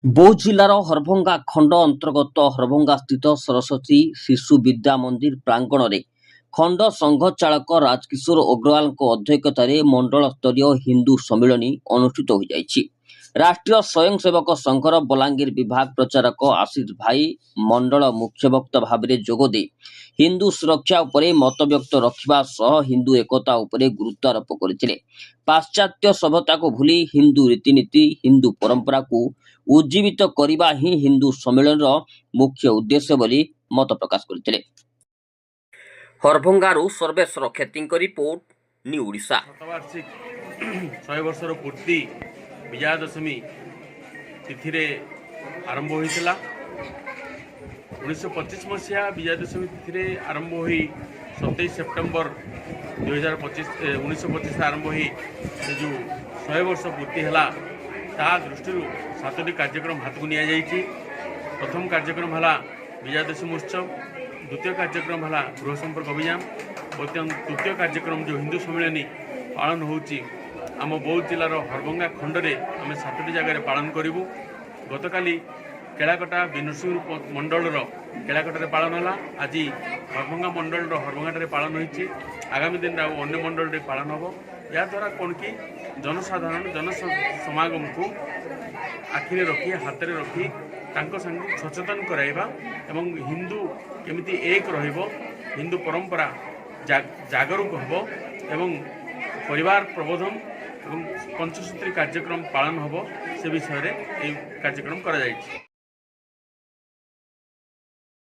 ବୌଦ୍ଧ ଜିଲ୍ଲାର ହରଭଙ୍ଗା ଖଣ୍ଡ ଅନ୍ତର୍ଗତ ହରଭଙ୍ଗା ସ୍ଥିତ ସରସ୍ୱତୀ ଶିଶୁ ବିଦ୍ୟା ମନ୍ଦିର ପ୍ରାଙ୍ଗଣରେ ଖଣ୍ଡ ସଂଘ ଚାଳକ ରାଜକିଶୋର ଅଗ୍ରୱାଲଙ୍କ ଅଧ୍ୟକ୍ଷତାରେ ମଣ୍ଡଳ ସ୍ତରୀୟ ହିନ୍ଦୁ ସମ୍ମିଳନୀ ଅନୁଷ୍ଠିତ ହୋଇଯାଇଛି। ରାଷ୍ଟ୍ରୀୟ ସ୍ୱୟଂସେବକ ସଂଘର ବଲାଙ୍ଗୀର ବିଭାଗ ପ୍ରଚାରକ ଆଶିଷ ଭାଇ ମଣ୍ଡଳ ମୁଖ୍ୟ ବକ୍ତା ଭାବରେ ଯୋଗଦେଇ ହିନ୍ଦୁ ସୁରକ୍ଷା ଉପରେ ମତବ୍ୟକ୍ତ ରଖିବା ସହ ହିନ୍ଦୁ ଏକତା ଉପରେ ଗୁରୁତ୍ୱ ଆରୋପ କରିଥିଲେ। ପାଶ୍ଚାତ୍ୟ ସଭ୍ୟତାକୁ ଭୁଲି ହିନ୍ଦୁ ରୀତିନୀତି ହିନ୍ଦୁ ପରମ୍ପରାକୁ ଉଜ୍ଜୀବିତ କରିବା ହିଁ ହିନ୍ଦୁ ସମ୍ମିଳନୀର ମୁଖ୍ୟ ଉଦ୍ଦେଶ୍ୟ ବୋଲି ମତ ପ୍ରକାଶ କରିଥିଲେ। ହରଭଙ୍ଗାରୁ ସର୍ବେଶ୍ୱର କ୍ଷେତ୍ରୀଙ୍କ ରିପୋର୍ଟ, ନ୍ୟୁ ଓଡ଼ିଶା। ଶତବାର୍ଷିକ 100 ବର୍ଷର ପୂର୍ତ୍ତି ବିଜୟା ଦଶମୀ ତିଥିରେ ଆରମ୍ଭ ହୋଇଥିଲା। 1925 ମସିହା ବିଜୟା ଦଶମୀ ତିଥିରେ ଆରମ୍ଭ ହୋଇ 27 ସେପ୍ଟେମ୍ବର 1925 ଆରମ୍ଭ ହୋଇ ସେ ଯେଉଁ 100 ବର୍ଷ ପୂର୍ତ୍ତି ହେଲା ତା ଦୃଷ୍ଟିରୁ 7ଟି କାର୍ଯ୍ୟକ୍ରମ ହାତକୁ ନିଆଯାଇଛି। ପ୍ରଥମ କାର୍ଯ୍ୟକ୍ରମ ହେଲା ବିଜୟା ଦଶମୀ ଉତ୍ସବ, ଦ୍ୱିତୀୟ କାର୍ଯ୍ୟକ୍ରମ ହେଲା ଗୃହ ସମ୍ପର୍କ ଅଭିଯାନ, ତୃତୀୟ କାର୍ଯ୍ୟକ୍ରମ ଯେଉଁ ହିନ୍ଦୁ ସମ୍ମିଳନୀ ପାଳନ ହେଉଛି ଆମ ବୌଦ୍ଧ ଜିଲ୍ଲାର ହରଭଙ୍ଗା ଖଣ୍ଡରେ ଆମେ 7ଟି ଜାଗାରେ ପାଳନ କରିବୁ। ଗତକାଲି କେଳାକଟା ବିନୃସିଂହ ମଣ୍ଡଳର କେଳାକଟାରେ ପାଳନ ହେଲା। ଆଜି ହରଭଙ୍ଗା ମଣ୍ଡଳର ହରଭଙ୍ଗାଠାରେ ପାଳନ ହୋଇଛି। ଆଗାମୀ ଦିନରେ ଆଉ ଅନ୍ୟ ମଣ୍ଡଳରେ ପାଳନ ହେବ। ଏହାଦ୍ୱାରା କ'ଣ କି ଜନସାଧାରଣ ଜନସମାଗମକୁ ଆଖିରେ ରଖି ହାତରେ ରଖି ତାଙ୍କ ସାଙ୍ଗକୁ ସଚେତନ କରାଇବା ଏବଂ ହିନ୍ଦୁ କେମିତି ଏକ ରହିବ, ହିନ୍ଦୁ ପରମ୍ପରା ଜାଗରୁକ ହେବ ଏବଂ ପରିବାର ପ୍ରବୋଧନ ଏବଂ ପଞ୍ଚସୂତ୍ରୀ କାର୍ଯ୍ୟକ୍ରମ ପାଳନ ହେବ, ସେ ବିଷୟରେ ଏହି କାର୍ଯ୍ୟକ୍ରମ କରାଯାଇଛି।